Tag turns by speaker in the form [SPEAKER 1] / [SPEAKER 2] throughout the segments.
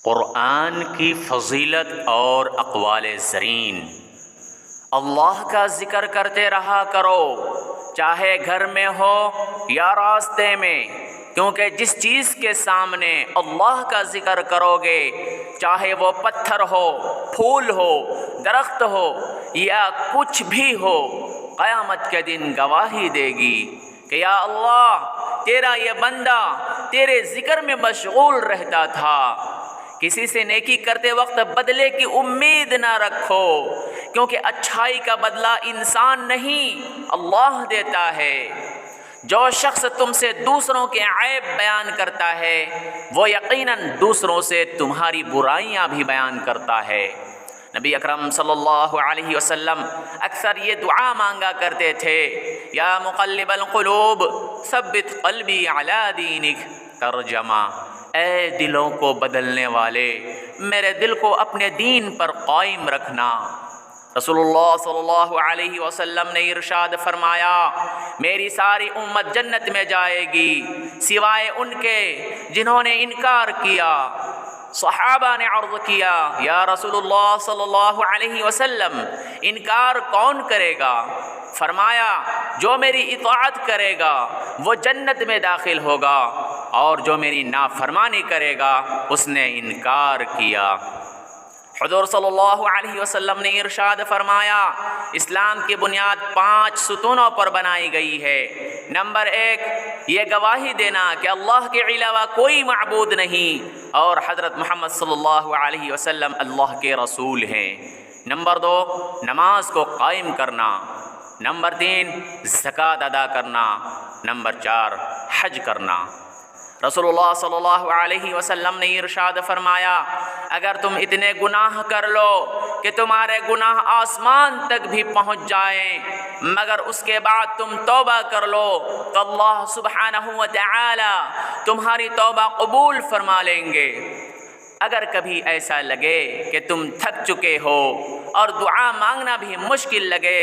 [SPEAKER 1] قرآن کی فضیلت اور اقوال زرین۔ اللہ کا ذکر کرتے رہا کرو، چاہے گھر میں ہو یا راستے میں، کیونکہ جس چیز کے سامنے اللہ کا ذکر کرو گے، چاہے وہ پتھر ہو، پھول ہو، درخت ہو یا کچھ بھی ہو، قیامت کے دن گواہی دے گی کہ یا اللہ تیرا یہ بندہ تیرے ذکر میں مشغول رہتا تھا۔ کسی سے نیکی کرتے وقت بدلے کی امید نہ رکھو، کیونکہ اچھائی کا بدلہ انسان نہیں اللہ دیتا ہے۔ جو شخص تم سے دوسروں کے عیب بیان کرتا ہے وہ یقیناً دوسروں سے تمہاری برائیاں بھی بیان کرتا ہے۔ نبی اکرم صلی اللہ علیہ وسلم اکثر یہ دعا مانگا کرتے تھے، یا مقلب القلوب ثبت قلبی علی دینک، ترجمہ اے دلوں کو بدلنے والے میرے دل کو اپنے دین پر قائم رکھنا۔ رسول اللہ صلی اللہ علیہ وسلم نے ارشاد فرمایا، میری ساری امت جنت میں جائے گی سوائے ان کے جنہوں نے انکار کیا۔ صحابہ نے عرض کیا، یا رسول اللہ صلی اللہ علیہ وسلم انکار کون کرے گا؟ فرمایا، جو میری اطاعت کرے گا وہ جنت میں داخل ہوگا، اور جو میری نافرمانی کرے گا اس نے انکار کیا۔ حضور صلی اللہ علیہ وسلم نے ارشاد فرمایا، اسلام کی بنیاد 5 ستونوں پر بنائی گئی ہے۔ نمبر 1، یہ گواہی دینا کہ اللہ کے علاوہ کوئی معبود نہیں اور حضرت محمد صلی اللہ علیہ وسلم اللہ کے رسول ہیں۔ نمبر 2، نماز کو قائم کرنا۔ نمبر 3، زکوٰۃ ادا کرنا۔ نمبر 4، حج کرنا۔ رسول اللہ صلی اللہ علیہ وسلم نے ارشاد فرمایا، اگر تم اتنے گناہ کر لو کہ تمہارے گناہ آسمان تک بھی پہنچ جائیں مگر اس کے بعد تم توبہ کر لو تو اللہ سبحانہ و تعالی تمہاری توبہ قبول فرما لیں گے۔ اگر کبھی ایسا لگے کہ تم تھک چکے ہو اور دعا مانگنا بھی مشکل لگے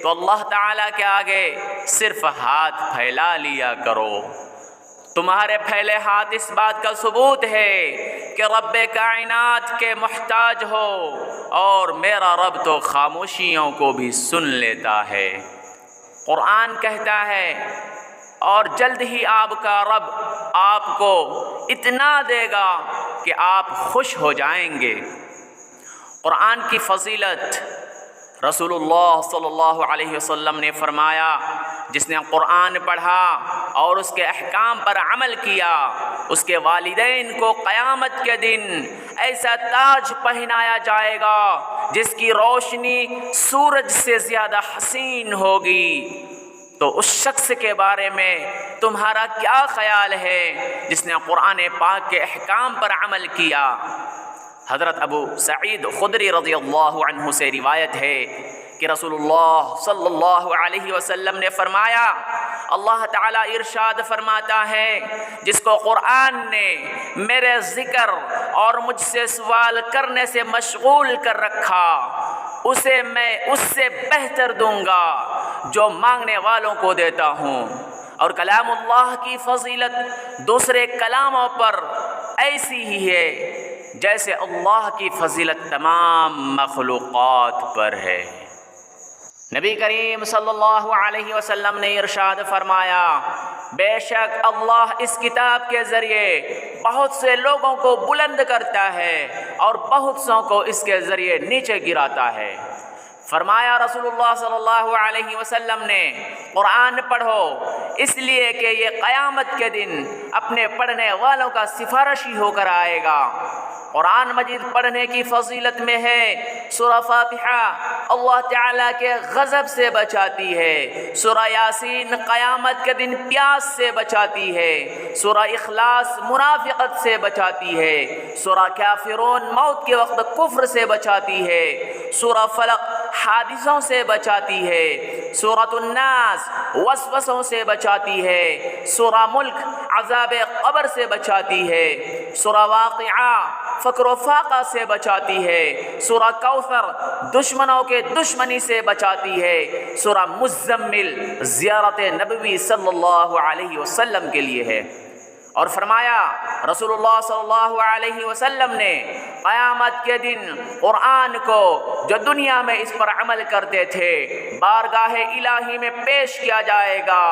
[SPEAKER 1] تو اللہ تعالیٰ کے آگے صرف ہاتھ پھیلا لیا کرو۔ تمہارے پھیلے ہاتھ اس بات کا ثبوت ہے کہ رب کائنات کے محتاج ہو، اور میرا رب تو خاموشیوں کو بھی سن لیتا ہے۔ قرآن کہتا ہے، اور جلد ہی آپ کا رب آپ کو اتنا دے گا کہ آپ خوش ہو جائیں گے۔ قرآن کی فضیلت، رسول اللہ صلی اللہ علیہ وسلم نے فرمایا، جس نے قرآن پڑھا اور اس کے احکام پر عمل کیا اس کے والدین کو قیامت کے دن ایسا تاج پہنایا جائے گا جس کی روشنی سورج سے زیادہ حسین ہوگی۔ تو اس شخص کے بارے میں تمہارا کیا خیال ہے جس نے قرآن پاک کے احکام پر عمل کیا؟ حضرت ابو سعید خدری رضی اللہ عنہ سے روایت ہے کہ رسول اللہ صلی اللہ علیہ وسلم نے فرمایا، اللہ تعالیٰ ارشاد فرماتا ہے، جس کو قرآن نے میرے ذکر اور مجھ سے سوال کرنے سے مشغول کر رکھا، اسے میں اس سے بہتر دوں گا جو مانگنے والوں کو دیتا ہوں۔ اور کلام اللہ کی فضیلت دوسرے کلاموں پر ایسی ہی ہے جیسے اللہ کی فضیلت تمام مخلوقات پر ہے۔ نبی کریم صلی اللہ علیہ وسلم نے ارشاد فرمایا، بے شک اللہ اس کتاب کے ذریعے بہت سے لوگوں کو بلند کرتا ہے اور بہت سوں کو اس کے ذریعے نیچے گراتا ہے۔ فرمایا رسول اللہ صلی اللہ علیہ وسلم نے، قرآن پڑھو اس لیے کہ یہ قیامت کے دن اپنے پڑھنے والوں کا سفارشی ہو کر آئے گا۔ قرآن مجید پڑھنے کی فضیلت میں ہے، سورہ فاتحہ اللہ تعالیٰ کے غضب سے بچاتی ہے، سورہ یاسین قیامت کے دن پیاس سے بچاتی ہے، سورہ اخلاص منافقت سے بچاتی ہے، سورہ کافرون موت کے وقت کفر سے بچاتی ہے، سورہ فلق حادثوں سے بچاتی ہے، سورۃ الناس وسوسوں سے بچاتی ہے، سورہ ملک عذاب قبر سے بچاتی ہے، سورہ واقعہ فقر و فاقہ سے بچاتی ہے، سورہ کوثر دشمنوں کے دشمنی سے بچاتی ہے، سورہ مزمل زیارت نبوی صلی اللہ علیہ وسلم کے لیے ہے۔ اور فرمایا رسول اللہ صلی اللہ علیہ وسلم نے قیامت کے دن قرآن کو جو دنیا میں اس پر عمل کرتے تھے بارگاہ الہی میں پیش کیا جائے گا.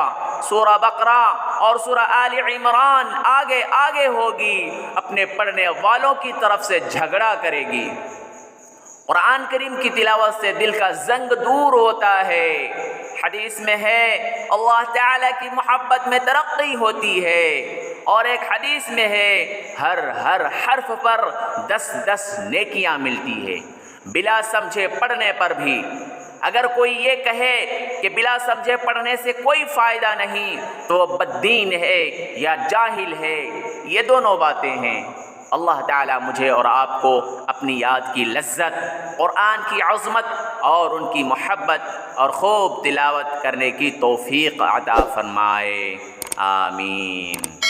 [SPEAKER 1] سورہ بقرہ اور سورہ آل عمران آگے آگے ہوگی، اپنے پڑھنے والوں کی طرف سے جھگڑا کرے گی. قرآن کریم کی تلاوت سے دل کا زنگ دور ہوتا ہے. حدیث میں ہے اللہ تعالیٰ کی محبت میں ترقی ہوتی ہے، اور ایک حدیث میں ہے ہر حرف پر 10 نیکیاں ملتی ہے بلا سمجھے پڑھنے پر بھی. اگر کوئی یہ کہے کہ بلا سمجھے پڑھنے سے کوئی فائدہ نہیں تو وہ بددین ہے یا جاہل ہے. یہ دونوں باتیں ہیں. اللہ تعالیٰ مجھے اور آپ کو اپنی یاد کی لذت، قرآن کی عظمت اور ان کی محبت اور خوب تلاوت کرنے کی توفیق عطا فرمائے. آمین.